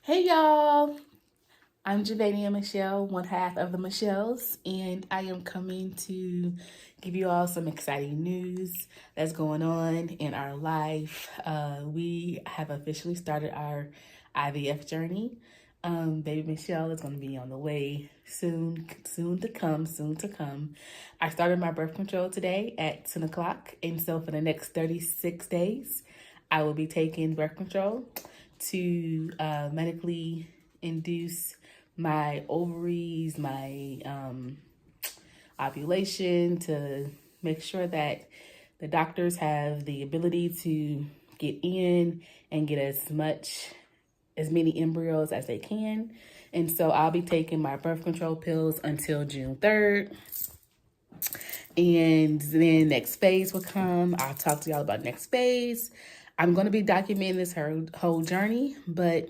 Hey y'all, I'm BabyMichelle, one half of the Michelles, and I am coming to give you all some exciting news that's going on in our life. We have officially started our IVF journey. BabyMichelle is going to be on the way soon to come. I started my birth control today at 10 o'clock, and so for the next 36 days, I will be taking birth control to medically induce my ovaries, my ovulation, to make sure that the doctors have the ability to get in and get as many embryos as they can. And so I'll be taking my birth control pills until June 3rd. And then next phase will come. I'll talk to y'all about next phase. I'm going to be documenting this whole journey, but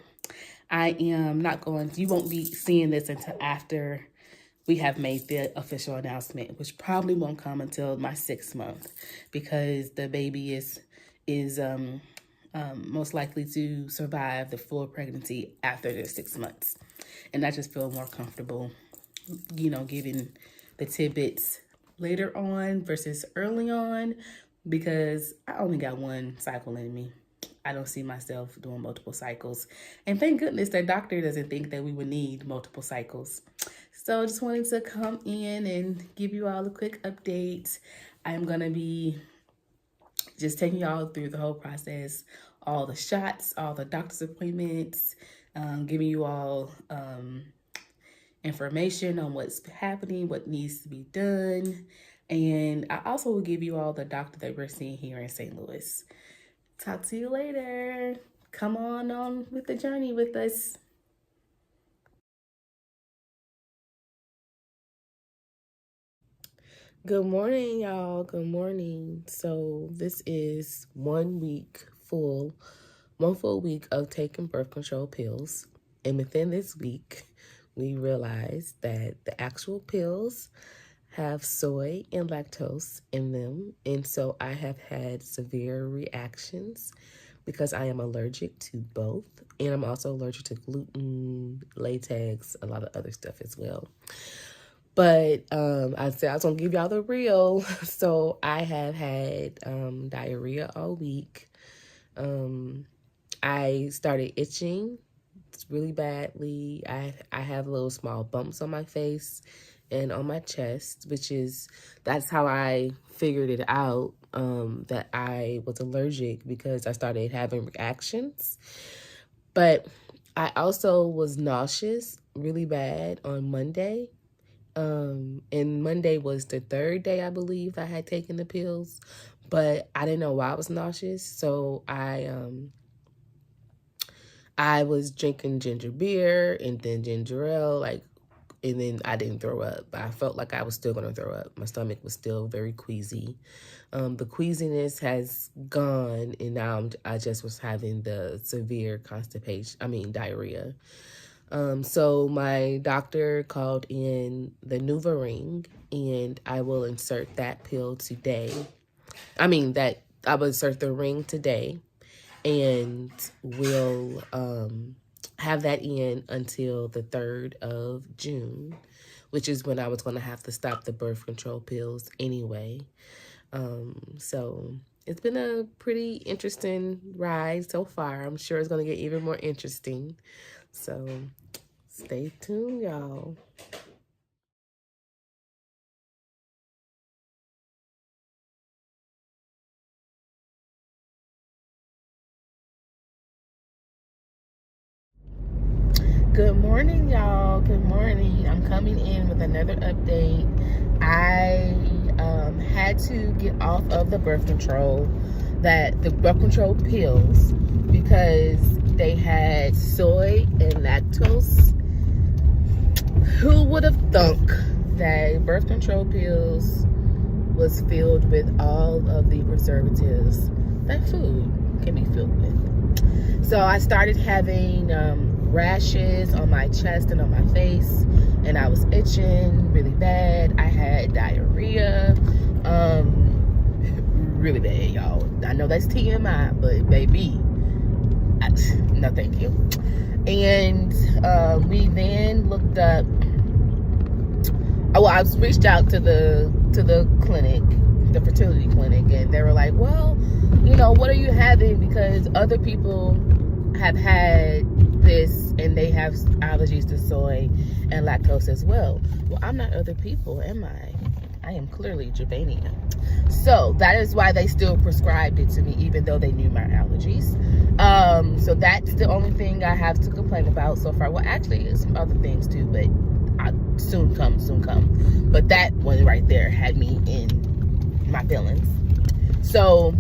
I am not going to, you won't be seeing this until after we have made the official announcement, which probably won't come until my 6th month, because the baby is most likely to survive the full pregnancy after the 6 months. And I just feel more comfortable, giving the tidbits later on versus early on, because I only got one cycle in me. I don't see myself doing multiple cycles. And thank goodness that doctor doesn't think that we would need multiple cycles. So I just wanted to come in and give you all a quick update. I'm going to be just taking y'all through the whole process, all the shots, all the doctor's appointments, giving you all information on what's happening, what needs to be done. And I also will give you all the doctor that we're seeing here in St. Louis. Talk to you later. Come on with the journey with us. Good morning, y'all. Good morning. So this is 1 full week of taking birth control pills. And within this week, we realized that the actual pills have soy and lactose in them. And so I have had severe reactions because I am allergic to both. And I'm also allergic to gluten, latex, a lot of other stuff as well. But I said I was going to give y'all the real. So I have had diarrhea all week. I started itching really badly. I have little small bumps on my face and on my chest, that's how I figured it out, that I was allergic, because I started having reactions. But I also was nauseous really bad on Monday. And Monday was the 3rd day, I believe, I had taken the pills, but I didn't know why I was nauseous. So I was drinking ginger beer and then ginger ale, and then I didn't throw up. I felt like I was still going to throw up. My stomach was still very queasy. The queasiness has gone, and now I just was having the severe diarrhea. So my doctor called in the NuvaRing, and I will insert that pill today. I will insert the ring today, and we'll have that in until the 3rd of June, which is when I was going to have to stop the birth control pills anyway. So it's been a pretty interesting ride so far. I'm sure it's going to get even more interesting. So stay tuned, y'all. Good morning, y'all. Good morning. I'm coming in with another update. I had to get off of the birth control pills, because they had soy and lactose. Who would have thunk that birth control pills was filled with all of the preservatives that food can be filled with? So I started having rashes on my chest and on my face, and I was itching really bad. I had diarrhea, really bad, y'all. I know that's TMI, but baby, no thank you. And we then looked up. Well, I reached out to the clinic, the fertility clinic, and they were like, well, you know, what are you having? Because other people have had this and they have allergies to soy and lactose as well. Well, I'm not other people, am I? I am clearly Jabania. So that is why they still prescribed it to me, even though they knew my allergies. So that's the only thing I have to complain about so far. Well, actually, some other things too, but soon come. But that one right there had me in my feelings. So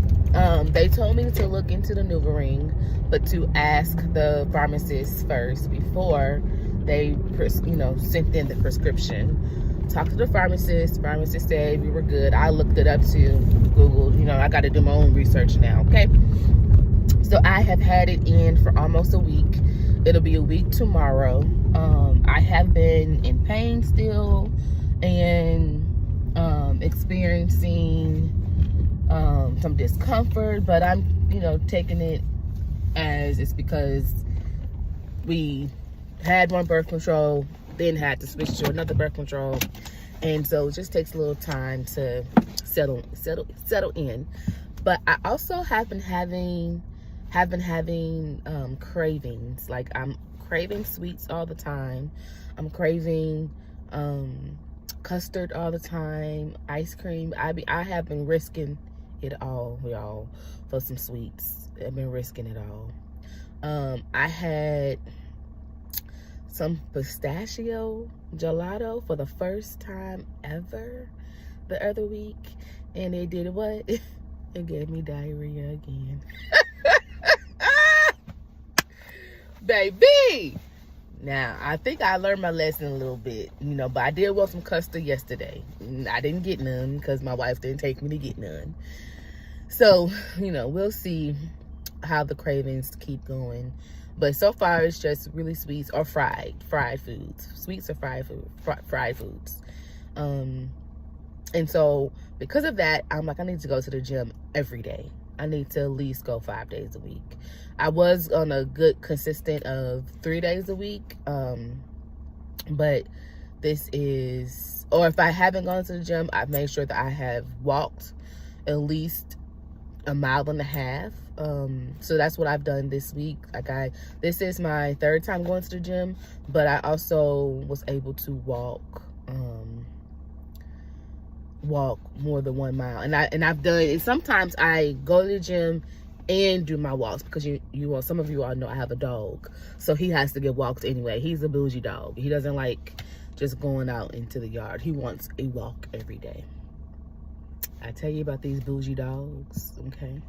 they told me to look into the NuvaRing, but to ask the pharmacist first before they, sent in the prescription. Talked to the pharmacist. Pharmacist said we were good. I looked it up too. Googled. I got to do my own research now. Okay. So I have had it in for almost a week. It'll be a week tomorrow. I have been in pain still and experiencing some discomfort, but I'm, taking it as it's because we had one birth control, then had to switch to another birth control, and so it just takes a little time to settle in. But I also have been having cravings. Like, I'm craving sweets all the time. I'm craving custard all the time, ice cream. I have been risking it all, y'all, for some sweets. I've been risking it all. I had some pistachio gelato for the first time ever the other week, and it did what? It gave me diarrhea again. Baby! Now, I think I learned my lesson a little bit, but I did want some custard yesterday. I didn't get none because my wife didn't take me to get none. So, we'll see how the cravings keep going. But so far, it's just really sweets or fried foods. Sweets or fried foods. And so, because of that, I'm like, I need to go to the gym every day. I need to at least go 5 days a week. I was on a good consistent of 3 days a week. But this is, or if I haven't gone to the gym, I've made sure that I have walked at least 1.5 miles. So that's what I've done this week. This is my 3rd time going to the gym, but I also was able to walk more than 1 mile, and I've done it. Sometimes I go to the gym and do my walks because some of you all know I have a dog, so he has to get walked anyway. He's a bougie dog. He doesn't like just going out into the yard. He wants a walk every day. I tell you about these bougie dogs. Okay,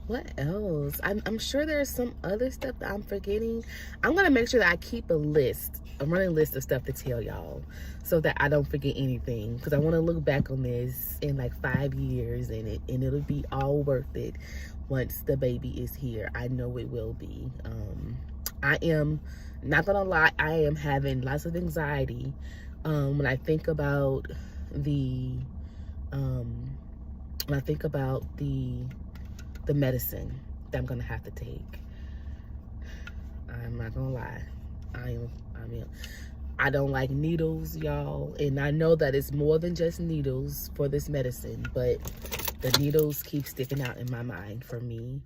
what else? I'm sure there's some other stuff that I'm forgetting. I'm gonna make sure that I keep a running list of stuff to tell y'all so that I don't forget anything, because I want to look back on this in like 5 years and it'll be all worth it once the baby is here. I know it will be. I am not gonna lie, I am having lots of anxiety when I think about the medicine that I'm gonna have to take. I'm not gonna lie, I don't like needles, y'all, and I know that it's more than just needles for this medicine, but the needles keep sticking out in my mind for me.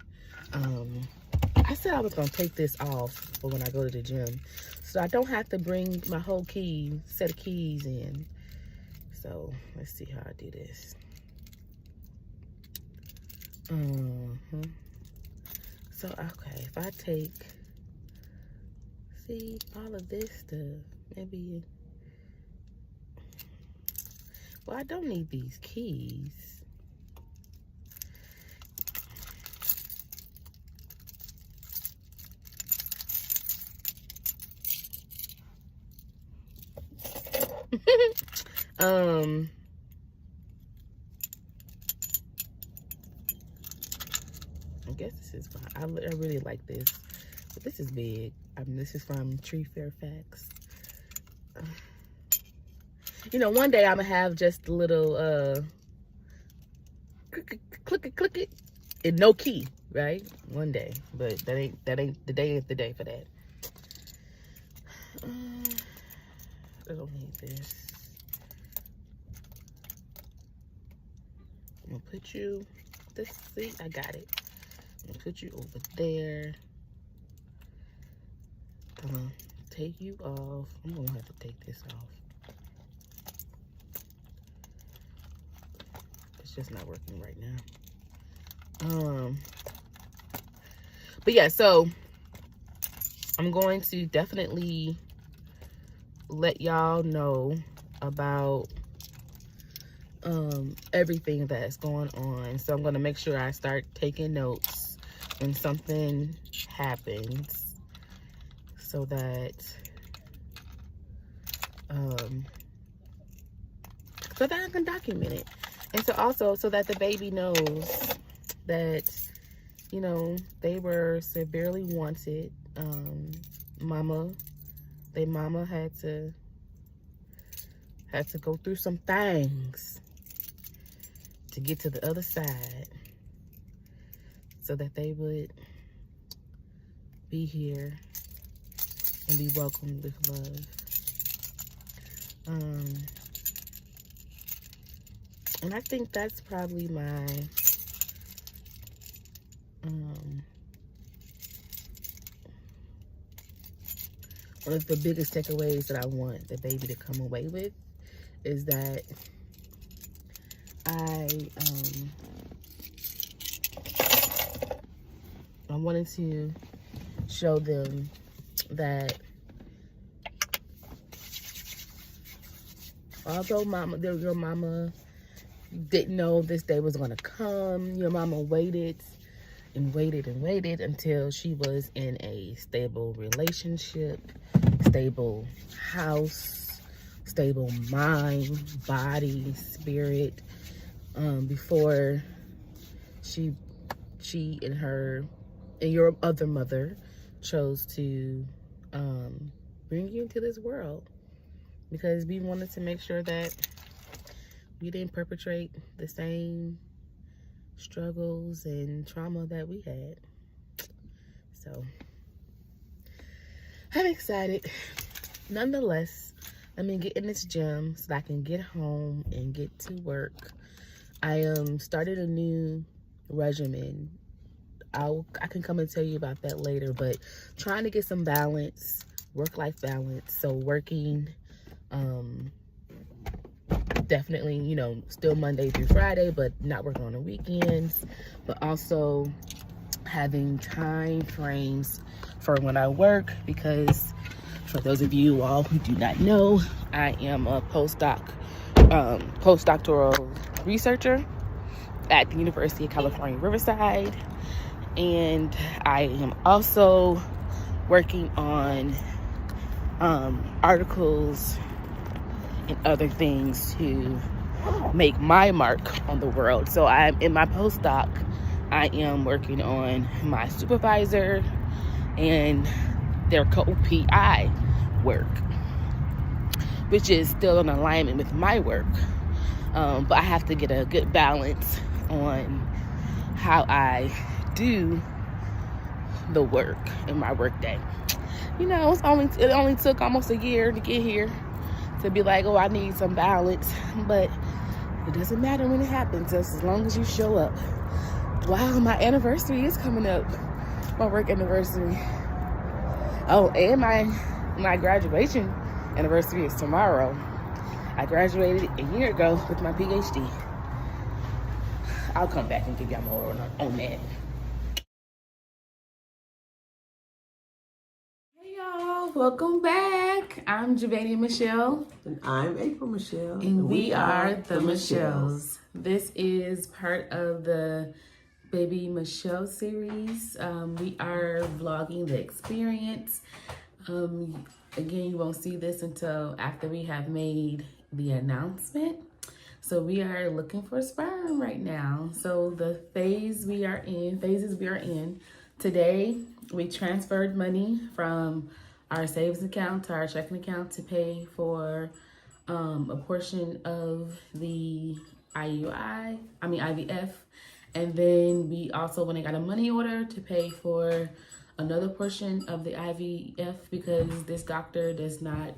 I said I was gonna take this off for when I go to the gym, so I don't have to bring my whole set of keys in. So let's see how I do this. So okay, if I take, see, all of this stuff, maybe, well, I don't need these keys. I guess this is fine. I really like this, but this is big. This is from Tree Fairfax. One day I'm gonna have just a little click it and no key, right? One day, but that ain't the day for that. I don't need this. I'm gonna put you, this, see, I got it. I'm gonna put you over there. I'm gonna take you off. I'm gonna have to take this off. It's just not working right now. But yeah, so I'm going to definitely let y'all know about everything that's going on. So I'm going to make sure I start taking notes when something happens, so that I can document it, and so that the baby knows that, you know, they were severely wanted. Mama had to go through some things to get to the other side, so that they would be here and be welcomed with love. And I think that's probably my one of the biggest takeaways that I want the baby to come away with, is that I wanted to show them that although your mama didn't know this day was gonna come, your mama waited and waited and waited until she was in a stable relationship, stable house, stable mind, body, spirit, before she and her and your other mother chose to bring you into this world, because we wanted to make sure that we didn't perpetrate the same struggles and trauma that we had. So I'm excited. Nonetheless, let me get in this gym so that I can get home and get to work. I started a new regimen. I can come and tell you about that later, but trying to get some balance, work-life balance. So working, definitely, you know, still Monday through Friday, but not working on the weekends, but also having time frames for when I work, because for those of you all who do not know, I am a postdoctoral researcher at the University of California, Riverside. And I am also working on articles and other things to make my mark on the world. So I'm in my postdoc, I am working on my supervisor and their co-PI work, which is still in alignment with my work. But I have to get a good balance on how I do the work in my work day. You know, it only took almost a year to get here, to be like, oh, I need some balance. But it doesn't matter when it happens, just as long as you show up. Wow, my anniversary is coming up. My work anniversary. Oh, and my graduation anniversary is tomorrow. I graduated a year ago with my PhD. I'll come back and give y'all more on that. Hey y'all, welcome back. I'm BabyMichelle. And I'm Michelle. And we are the Michelles. This is part of the BabyMichelle series. We are vlogging the experience. Again, you won't see this until after we have made the announcement. So we are looking for sperm right now. So the phases we are in, today we transferred money from our savings account to our checking account to pay for a portion of the IVF. And then we also went and got a money order to pay for another portion of the IVF because this doctor does not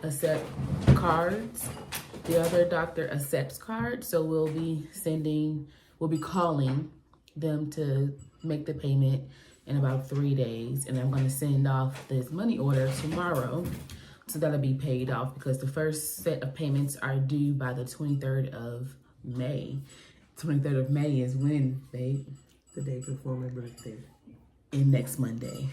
accept cards. The other doctor accepts cards, so we'll be calling them to make the payment in about 3 days, and I'm going to send off this money order tomorrow, so that'll be paid off because the first set of payments are due by the 23rd of May. 23rd of May is when, babe? The day before my birthday. And next Monday.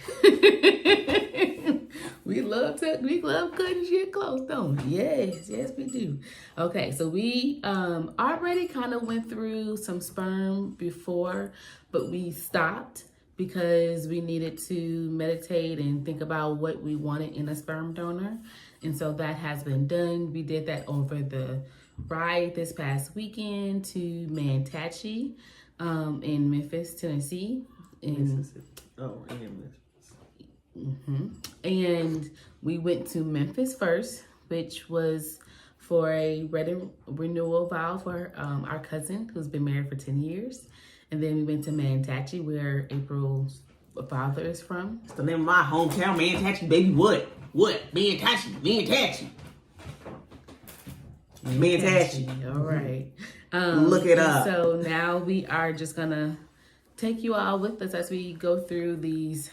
we love cutting shit close, don't we? Yes, we do. Okay, so we already kind of went through some sperm before, but we stopped because we needed to meditate and think about what we wanted in a sperm donor. And so that has been done. We did that over the ride this past weekend to Manatee in Memphis, Tennessee. Mississippi. And we went to Memphis first, which was for a renewal vow for our cousin who's been married for 10 years. And then we went to Manatee, where April's father is from. It's the name of my hometown, Manatee, baby. What? Manatee. All right. Look it up. So now we are just gonna take you all with us as we go through these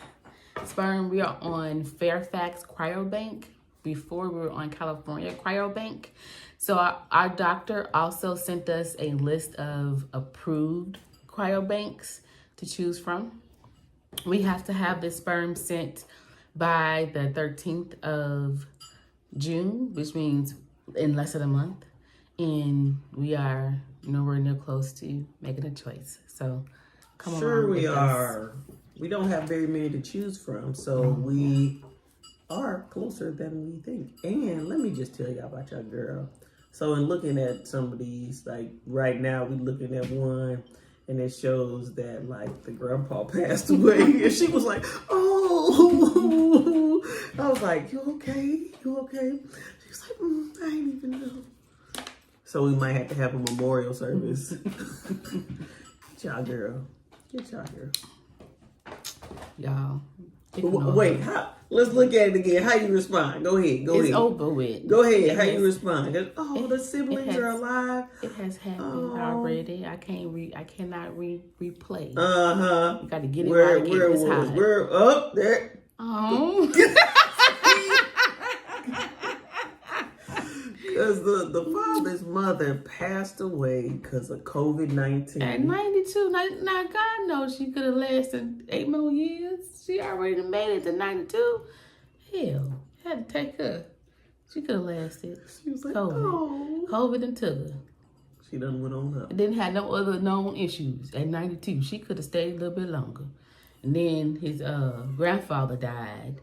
sperm. We are on Fairfax Cryobank. Before we were on California Cryobank. So our doctor also sent us a list of approved cryobanks to choose from. We have to have the sperm sent by the 13th of June, which means in less than a month. And we are nowhere near close to making a choice. So come on. Sure we are. We don't have very many to choose from, so we are closer than we think. And let me just tell you about your girl. So in looking at some of these, like right now we're looking at one and it shows that like the grandpa passed away and she was like, oh, I was like, you okay? She was like, I ain't even know. So we might have to have a memorial service. Get y'all girl. Y'all. Wait, let's look at it again. How you respond? Go ahead. It's over with. Go ahead. How you respond? The siblings are alive. It has happened already. I cannot replay. You got to get it where right. We're up there. Oh. Because the father's mother passed away because of COVID-19. At 92. Now, God knows she could have lasted 8 more years. She already made it to 92. Hell, had to take her. She could have lasted. She was like, COVID and took her. She done went on up. Didn't have no other known issues at 92. She could have stayed a little bit longer. And then his grandfather died.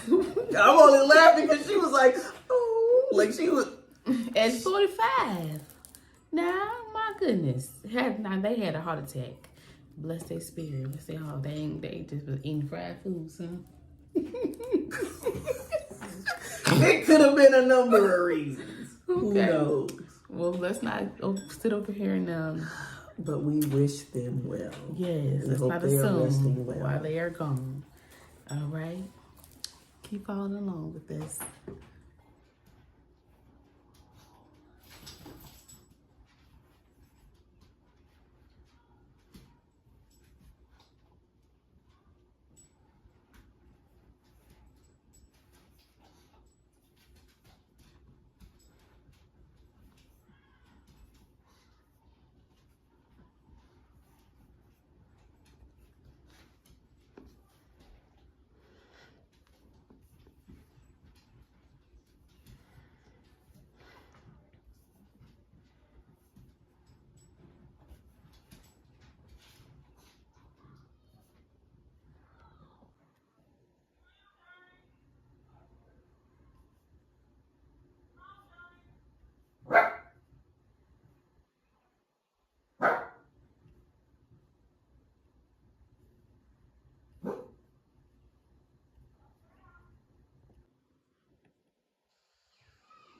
I'm only laughing because she was like, like she was at 45. Now, my goodness, they had a heart attack. Bless their spirit. Bless their heart. They just was eating fried food, son. It could have been a number of reasons. Okay. Who knows? Well, let's not sit over here and But we wish them well. Yes, let's not assume while they are gone. All right, keep following along with this.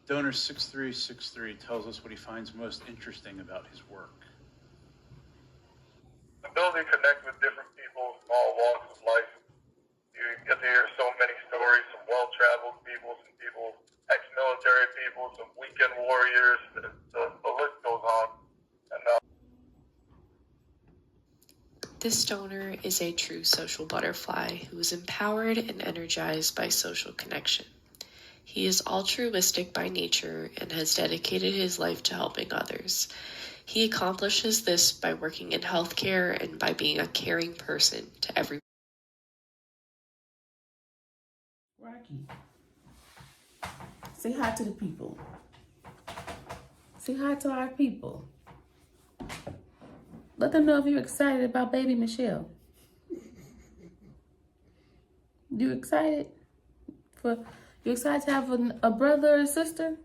Donor 6363 tells us what he finds most interesting about his work. The ability to connect with different people all walks of life. You get to hear so many stories, some well-traveled people, some people, ex-military people, some weekend warriors. The list goes on. And This donor is a true social butterfly who is empowered and energized by social connection. He is altruistic by nature and has dedicated his life to helping others. He accomplishes this by working in healthcare and by being a caring person to everyone. Rocky, say hi to the people. Say hi to our people. Let them know if you're excited about baby Michelle. You excited you excited to have a brother or sister?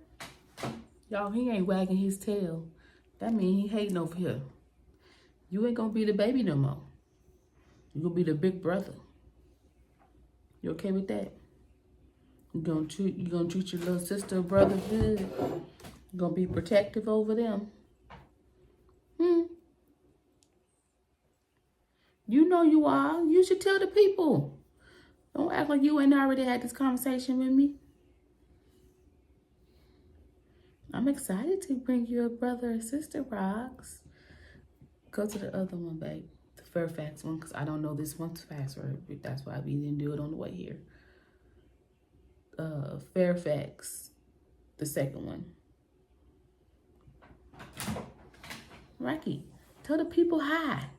Y'all, he ain't wagging his tail. That means he hating over here. You ain't gonna be the baby no more. You gonna be the big brother. You okay with that? You gonna treat your little sister or brother good? You gonna be protective over them? You know you are. You should tell the people. Don't act like you ain't already had this conversation with me. I'm excited to bring you a brother or sister, Rocks. Go to the other one, babe. The Fairfax one, because I don't know this one's password. That's why we didn't do it on the way here. Fairfax, the second one. Rocky, tell the people hi.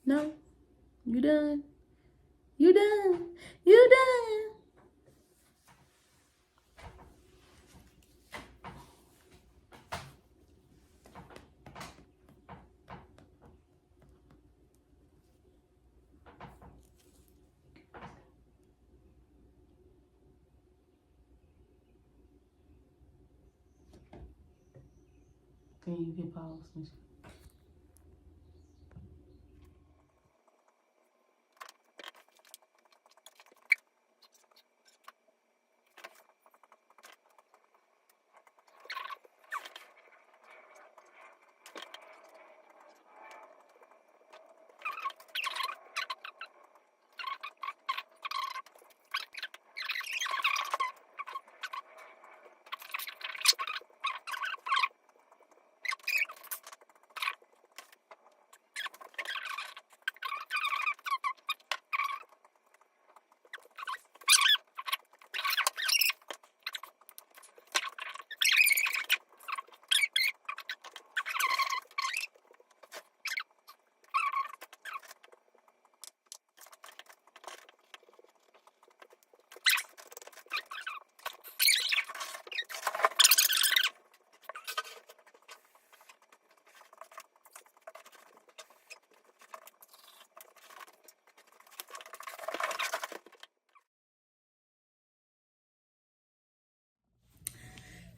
No? You done? You done? You done? Can you hit pause?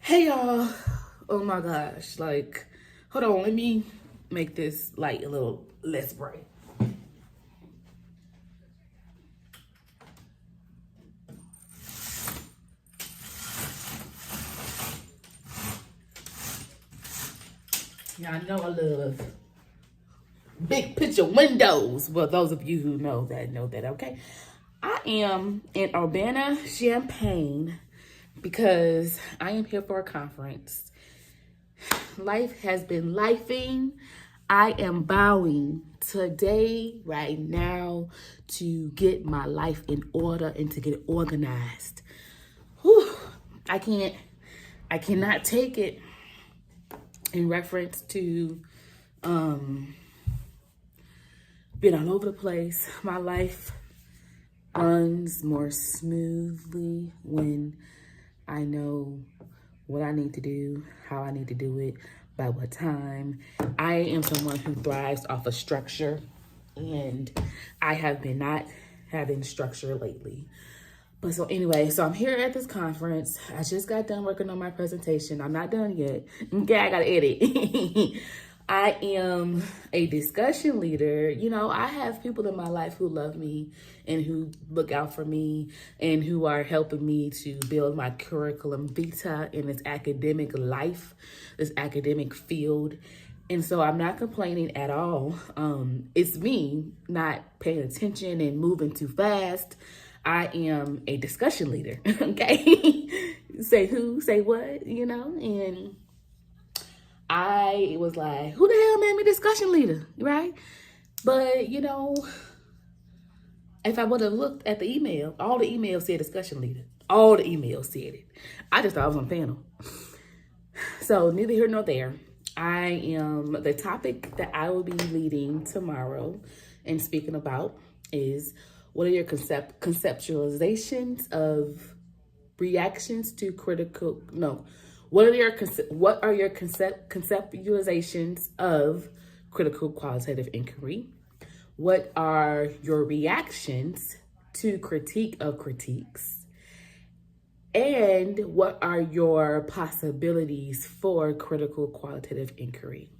Hey y'all. Oh my gosh. Like, hold on, let me make this light a little less bright. Y'all know I love big picture windows. Well, those of you who know that, okay? I am in Urbana-Champaign because I am here for a conference. Life has been lifing. I am bowing today, right now, to get my life in order and to get organized. Whew. I cannot take it in reference to being all over the place. My life runs more smoothly when I know what I need to do, how I need to do it, by what time. I am someone who thrives off of structure, and I have been not having structure lately. But so anyway, so I'm here at this conference. I just got done working on my presentation. I'm not done yet. Okay, I gotta edit. I am a discussion leader. You know, I have people in my life who love me and who look out for me and who are helping me to build my curriculum vitae in this academic life, this academic field. And so I'm not complaining at all. It's me not paying attention and moving too fast. I am a discussion leader, okay? Say who, say what, you know? And I was like, who the hell made me discussion leader, right? But, you know, if I would have looked at the email, all the emails said discussion leader. All the emails said it. I just thought I was on panel. So neither here nor there. The topic that I will be leading tomorrow and speaking about is what are your conceptualizations of reactions to critical, no, what are your conceptualizations of critical qualitative inquiry? What are your reactions to critique of critiques? And what are your possibilities for critical qualitative inquiry?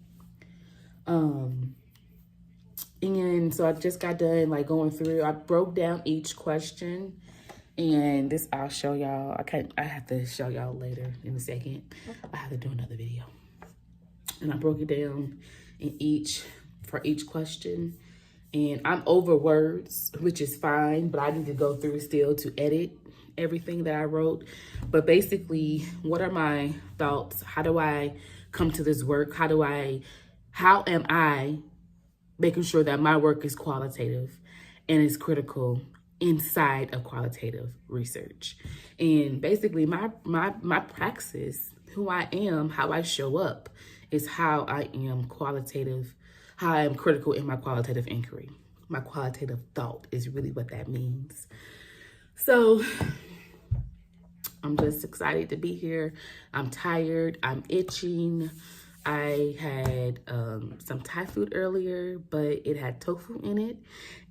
And so I just got done like going through, I broke down each question, and this I'll show y'all. I have to show y'all later in a second. I have to do another video. And I broke it down for each question. And I'm over words, which is fine, but I need to go through still to edit everything that I wrote. But basically, what are my thoughts? How do I come to this work? How am I making sure that my work is qualitative and is critical inside of qualitative research? And basically my praxis, who I am, how I show up is how I am qualitative, how I am critical in my qualitative inquiry. My qualitative thought is really what that means. So I'm just excited to be here. I'm tired. I'm itching. I had some Thai food earlier, but it had tofu in it.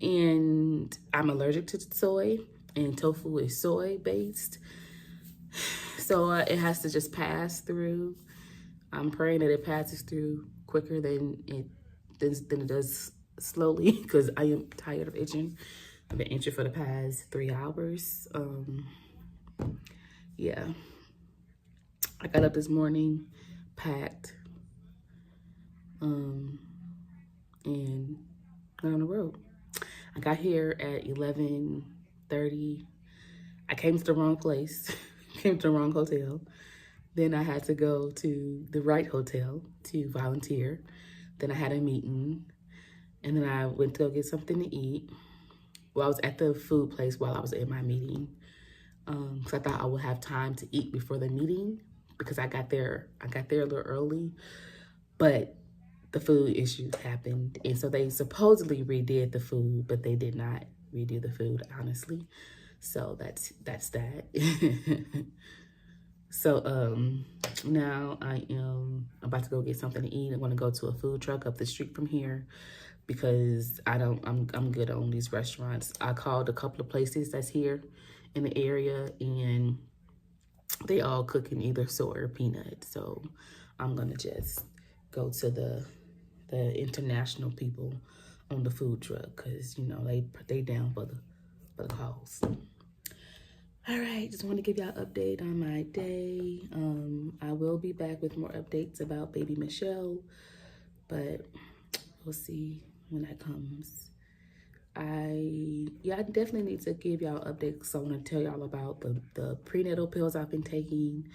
And I'm allergic to soy, and tofu is soy based. So it has to just pass through. I'm praying that it passes through quicker than it does slowly, because I am tired of itching. I've been itching for the past 3 hours. Yeah. I got up this morning, packed, and got on the road. I got here at 11:30. I came to the wrong place, came to the wrong hotel. Then I had to go to the right hotel to volunteer. Then I had a meeting, and then I went to go get something to eat. Well, I was at the food place while I was in my meeting, because I thought I would have time to eat before the meeting, because I got there a little early, but the food issues happened. And so they supposedly redid the food, but they did not redo the food, honestly. So that's that. So now I am about to go get something to eat. I want to go to a food truck up the street from here, because I'm good on these restaurants. I called a couple of places that's here in the area, and they all cooking either soy or peanut. So I'm gonna just go to the international people on the food truck, because you know they down for the cause. All right, just want to give y'all an update on my day. I will be back with more updates about BabyMichelle, but we'll see when that comes. I definitely need to give y'all updates. So I want to tell y'all about the prenatal pills I've been taking,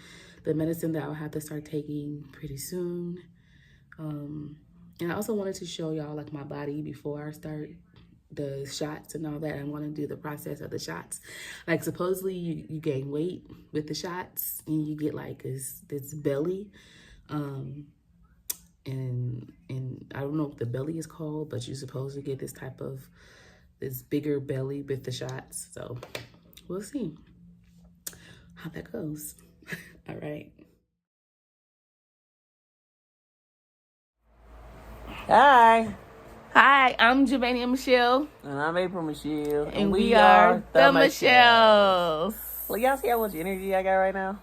the medicine that I'll have to start taking pretty soon. And I also wanted to show y'all like my body before I start the shots and all that. I want to do the process of the shots. Like supposedly you gain weight with the shots, and you get like this belly. And I don't know what the belly is called, but you're supposed to get this bigger belly with the shots. So we'll see how that goes. All right. Hi. Hi, I'm BabyMichelle. And I'm BabyMichelle. And we are TheMichelles. Well, y'all see how much energy I got right now?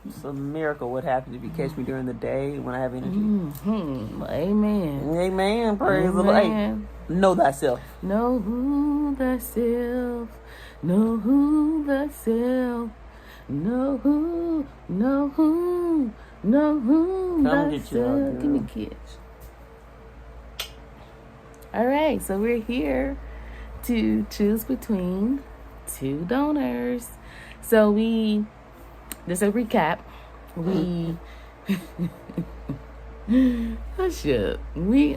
It's a miracle what happens if you catch me during the day when I have energy. Mm-hmm. Amen. Amen. Praise the Lord. Hey, know thyself. Know who thyself. Know who thyself. Know who. Come get you, Give me a kiss. All right, so we're here to choose between two donors. So just a recap, we oh shit. We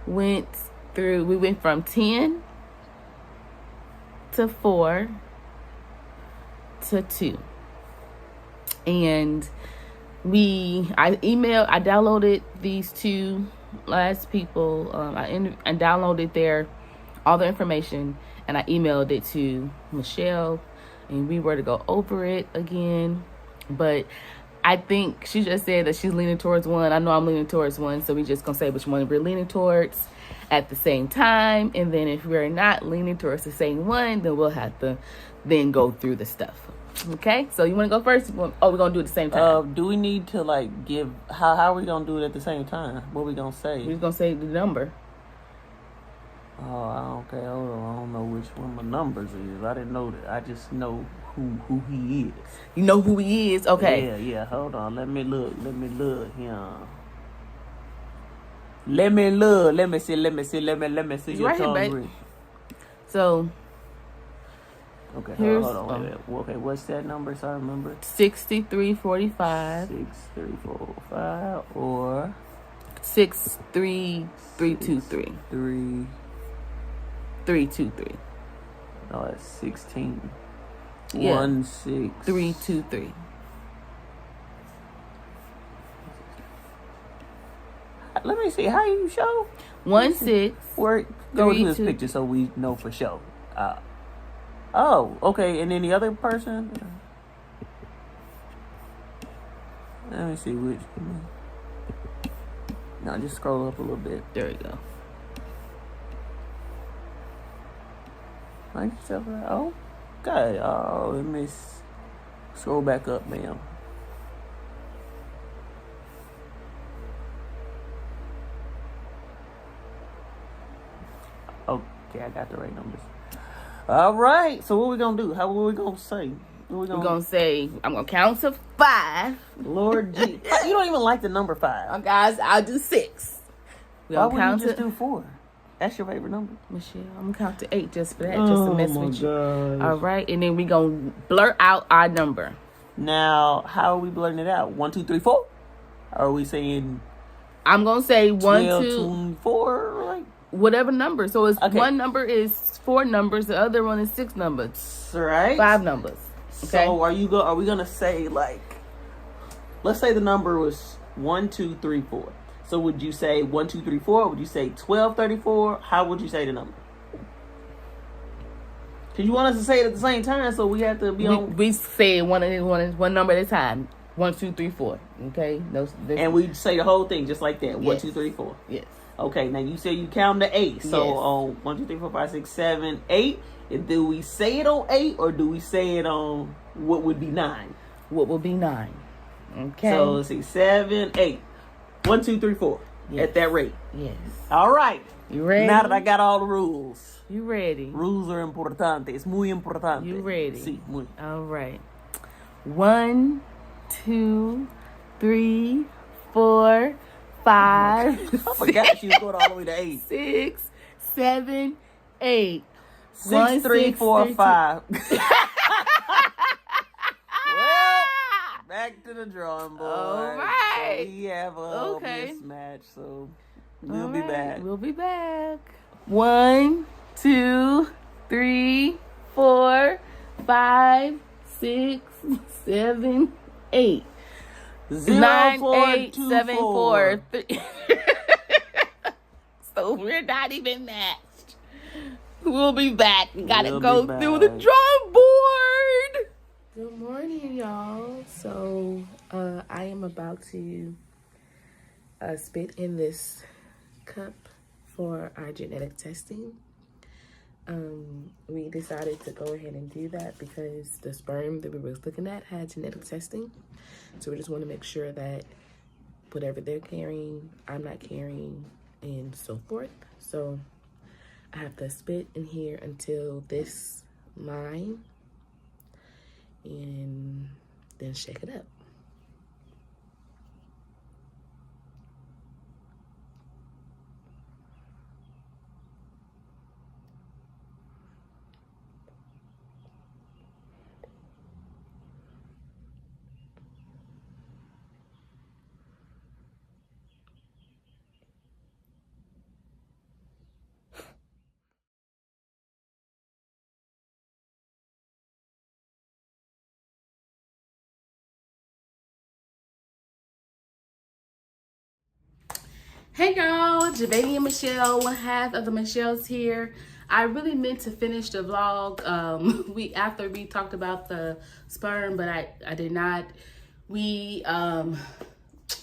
went from 10 to 4 to 2. And I downloaded these two last people. I downloaded all the information, and I emailed it to Michelle, and we were to go over it again. But I think she just said that she's leaning towards one. I know I'm leaning towards one, so we just gonna say which one we're leaning towards at the same time. And then if we're not leaning towards the same one, then we'll have to then go through the stuff. Okay, so you want to go first? We're gonna do it at the same time. Do we need to like give? How are we gonna do it at the same time? What are we gonna say? We're gonna say the number. Oh, okay. Hold on. I don't know which one my numbers is. I didn't know that. I just know who he is. You know who he is? Okay. Yeah. Hold on. Let me look here. Let me look. Let me see It's your right here, tongue babe. ring. So. Okay, Here's- hold on. Wait. Okay, what's that number? So I remember. 6345 6345 or 63323 323. No, it's 16. Yeah. 1 6 323. Let me see. How you show? 1 6. Where go to this 3 2. picture so we know for sure. Oh, okay. And then the other person. Let me see which. No, just scroll up a little bit. There we go. Like yourself. Oh, okay. Oh, let me scroll back up, ma'am. Okay, I got the right numbers. All right. So what we gonna do? What we gonna say? We're gonna say, I'm gonna count to 5. Lord G. You don't even like the number 5. Guys, I'll do 6. Why would you just do 4? That's your favorite number. Michelle, I'm gonna count to 8 just for that, just to mess with you. Gosh. All right, and then we gonna blurt out our number. Now, how are we blurting it out? 1, 2, 3, 4? Or are we saying I'm gonna say 1, 12, 2, 2, 4? Like, whatever number. So it's Okay. one number is 4 numbers, the other one is 6 numbers, right? 5 numbers. Okay. So are we gonna say like, let's say the number was 1, 2, 3, 4. So would you say 1, 2, 3, 4? Would you say 12, 34? How would you say the number? Because you want us to say it at the same time, so we have to be on. We say one number at a time. 1, 2, 3, 4. Okay. And we say the whole thing just like that. 1, Yes. 2, 3, 4. Yes. Okay, now you say you count to 8. So Yes. on 1, 2, 3, 4, 5, 6, 7, 8. Do we say it on 8 or do we say it on what would be 9? What will be 9? Okay. So let's see, 7, 8. 1, 2, 3, 4. Yes. At that rate. Yes. All right. You ready? Now that I got all the rules. You ready? Rules are importantes. Muy importante. You ready? Sí, muy. All right. 1, 2, 3, 4, 5. I forgot she was going all the way to 8. 6, 7, 8. 6, 3, 4, 5. Well, back to the drawing board. All right. So we have a Okay. mismatch, so we'll be back. We'll be back. 1, 2, 3, 4, 5, 6, 7, 8. 0, 9, 4, 8, 2, 7, 4. 4, 3. So we're not even matched. We'll be back. We gotta We'll go be through the back. drawing board. Good morning, y'all. So I am about to spit in this cup for our genetic testing. We decided to go ahead and do that because the sperm that we were looking at had genetic testing. So we just want to make sure that whatever they're carrying, I'm not carrying, and so forth. So I have to spit in here until this line and then shake it up. Hey y'all, Javania Michelle, one half of the Michelles here. I really meant to finish the vlog after we talked about the sperm, but I did not. We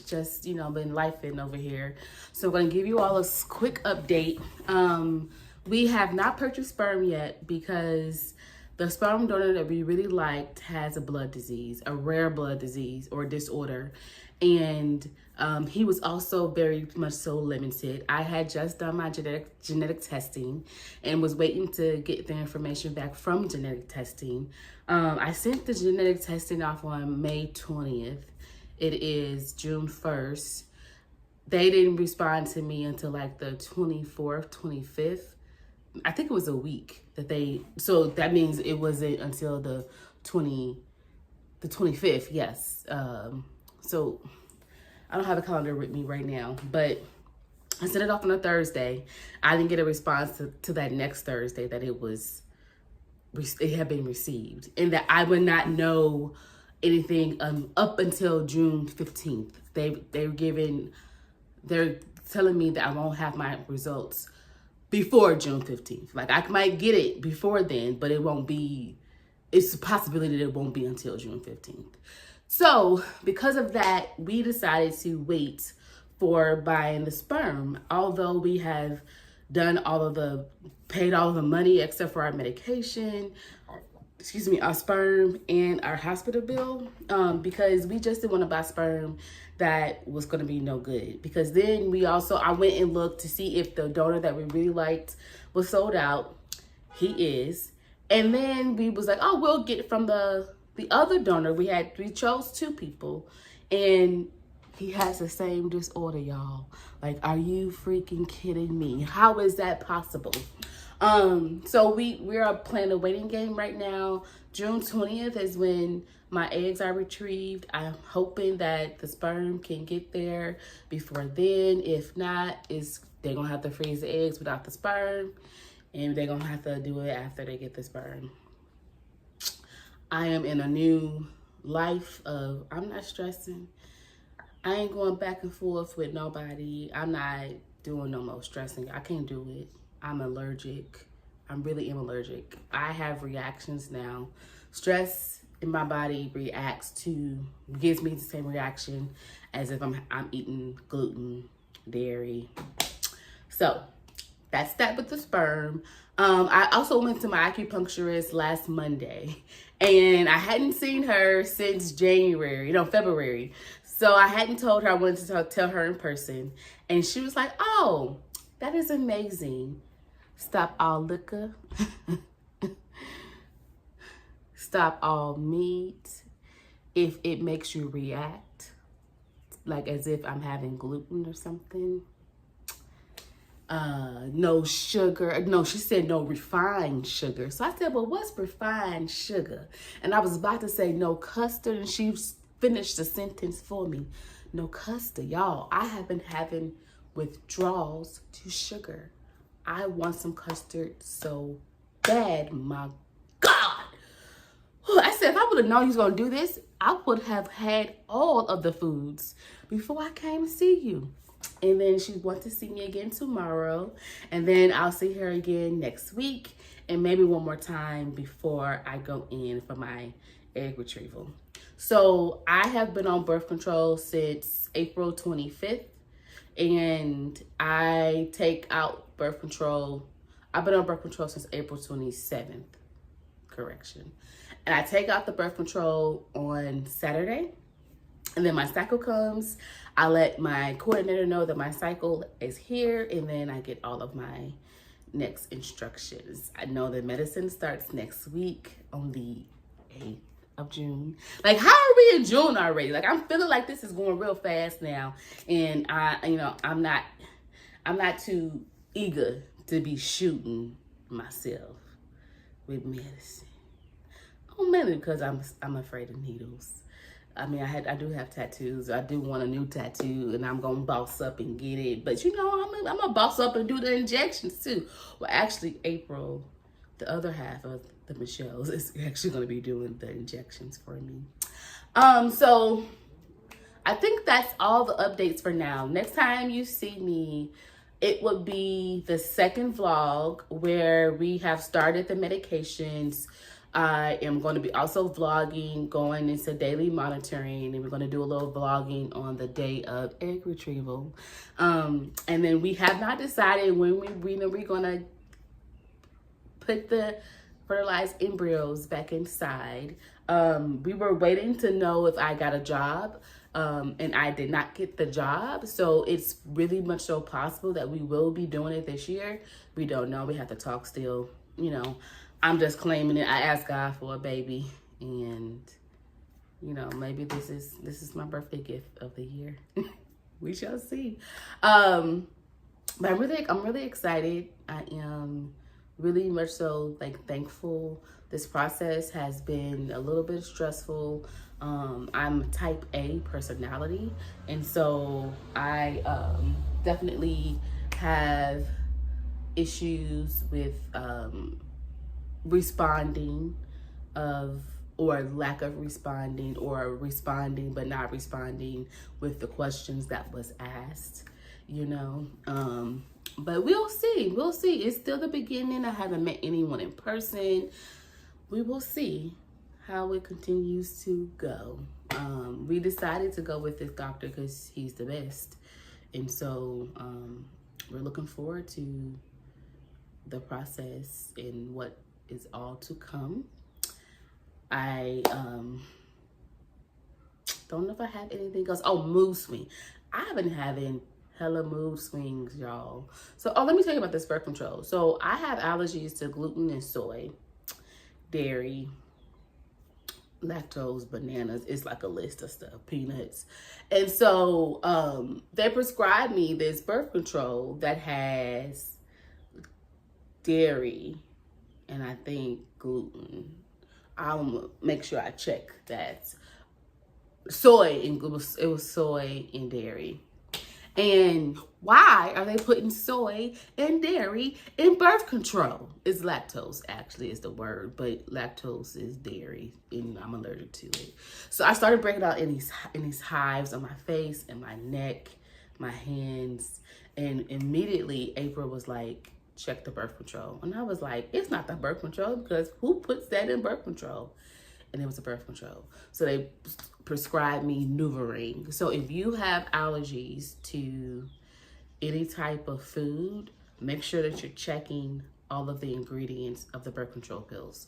just, you know, been lifing over here. So I'm gonna give you all a quick update. We have not purchased sperm yet because the sperm donor that we really liked has a blood disease, a rare blood disease or disorder. And he was also very much so limited. I had just done my genetic testing and was waiting to get the information back from genetic testing. I sent the genetic testing off on May 20th. It is June 1st. They didn't respond to me until like the 24th, 25th. I think it was a week so that means it wasn't until the 25th, yes. So I don't have a calendar with me right now, but I sent it off on a Thursday. I didn't get a response to that next Thursday that it had been received, and that I would not know anything up until June 15th. They're telling me that I won't have my results before June 15th. Like, I might get it before then, but it's a possibility that it won't be until June 15th. So because of that, we decided to wait for buying the sperm. Although we have paid all of the money except for our medication, our sperm and our hospital bill, because we just didn't want to buy sperm that was going to be no good. Because then I went and looked to see if the donor that we really liked was sold out. He is. And then we was like, oh, we'll get from the other donor. We chose 2 people, and he has the same disorder, y'all. Like, are you freaking kidding me? How is that possible? So we are playing a waiting game right now. June 20th is when my eggs are retrieved. I'm hoping that the sperm can get there before then. If not, they're gonna have to freeze the eggs without the sperm, and they're gonna have to do it after they get the sperm. I am in a new life of, I'm not stressing. I ain't going back and forth with nobody. I'm not doing no more stressing. I can't do it. I'm allergic. I really am allergic. I have reactions now. Stress in my body gives me the same reaction as if I'm eating gluten, dairy. So that's that with the sperm. I also went to my acupuncturist last Monday, and I hadn't seen her since February. So I hadn't told her I wanted to tell her in person. And she was like, oh, that is amazing. Stop all liquor. Stop all meat. If it makes you react, like as if I'm having gluten or something. No sugar. No, she said no refined sugar. So I said, well, what's refined sugar? And I was about to say no custard, and she finished the sentence for me. No custard. Y'all, I have been having withdrawals to sugar. I want some custard so bad, my God. I said, if I would have known you was going to do this, I would have had all of the foods before I came to see you. And then she wants to see me again tomorrow. And then I'll see her again next week. And maybe one more time before I go in for my egg retrieval. So I have been on birth control since April 25th. And I take out birth control. I've been on birth control since April 27th. Correction. And I take out the birth control on Saturday. And then my cycle comes. I let my coordinator know that my cycle is here, and then I get all of my next instructions. I know the medicine starts next week on the 8th of June. Like, how are we in June already? Like, I'm feeling like this is going real fast now, and I'm not too eager to be shooting myself with medicine. Oh, mainly because I'm afraid of needles. I mean, I do have tattoos. I do want a new tattoo, and I'm gonna boss up and get it. But I'm gonna boss up and do the injections too. Well, actually, April, the other half of the Michelles, is actually gonna be doing the injections for me. So I think that's all the updates for now. Next time you see me, it would be the second vlog where we have started the medications. I am going to be also vlogging, going into daily monitoring, and we're going to do a little vlogging on the day of egg retrieval. And then we have not decided when we're going to put the fertilized embryos back inside. We were waiting to know if I got a job, and I did not get the job. So it's really much so possible that we will be doing it this year. We don't know. We have to talk still. You know, I'm just claiming it. I asked God for a baby, and you know, maybe this is my birthday gift of the year. We shall see. But I'm really excited. I am really much so like thankful. This process has been a little bit stressful. I'm type A personality, and so I definitely have issues with responding or lack of responding, or responding but not responding with the questions that was asked, you know. But we'll see. It's still the beginning. I haven't met anyone in person. We will see how it continues to go. We decided to go with this doctor because he's the best. And so we're looking forward to the process and what is all to come. I don't know if I have anything else. Oh, mood swing. I've been having hella mood swings, y'all. So, let me tell you about this birth control. So I have allergies to gluten and soy, dairy, lactose, bananas. It's like a list of stuff, peanuts. And so they prescribed me this birth control that has dairy and I think gluten. I'll make sure I check that. Soy, and it was soy and dairy. And why are they putting soy and dairy in birth control? It's lactose, actually, is the word, but lactose is dairy, and I'm allergic to it. So I started breaking out in these hives on my face and my neck, my hands, and immediately April was like, check the birth control. And I was like, it's not the birth control, because who puts that in birth control? And it was a birth control. So they prescribed me NuvaRing. So if you have allergies to any type of food, make sure that you're checking all of the ingredients of the birth control pills.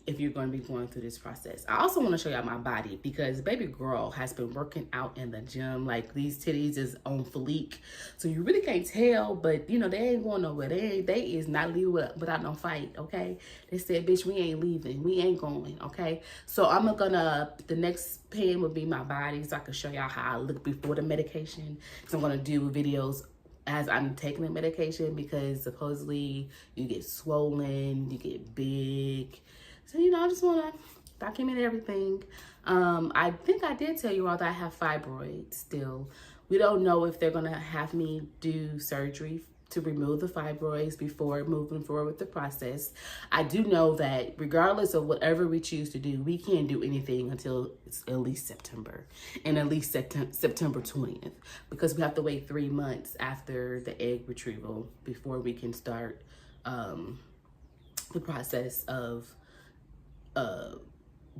If you're going to be going through this process. I also want to show y'all my body, because baby girl has been working out in the gym. Like, these titties is on fleek, so you really can't tell, but you know, they ain't going nowhere. They is not leaving without no fight, okay? They said, bitch, we ain't leaving, we ain't going, okay? So I'm gonna, the next pan will be my body, so I can show y'all how I look before the medication. So I'm gonna do videos as I'm taking the medication, because supposedly you get swollen, you get big. So, you know, I just want to document everything. I think I did tell you all that I have fibroids still. We don't know if they're going to have me do surgery to remove the fibroids before moving forward with the process. I do know that regardless of whatever we choose to do, we can't do anything until it's at least September, and at least September 20th, because we have to wait 3 months after the egg retrieval before we can start the process of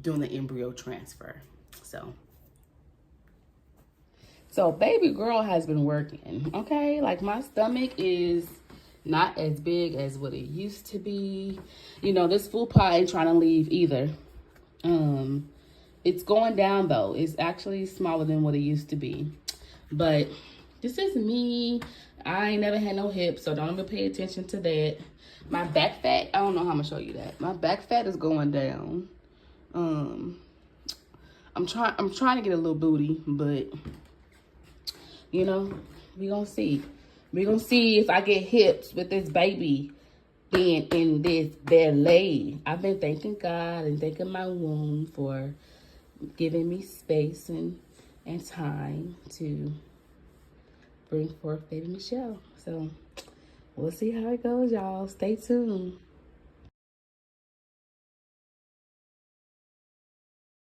doing the embryo transfer. So baby girl has been working, okay? Like, my stomach is not as big as what it used to be. You know, this food pie ain't trying to leave either. It's going down though. It's actually smaller than what it used to be. But this is me. I ain't never had no hips, so don't even pay attention to that. My back fat, I don't know how I'm gonna show you that. My back fat is going down. I'm trying to get a little booty, but you know, we gonna see. We gonna see if I get hips with this baby being in this belay. I've been thanking God and thanking my womb for giving me space and time to bring forth baby Michelle. So we'll see how it goes, y'all. Stay tuned.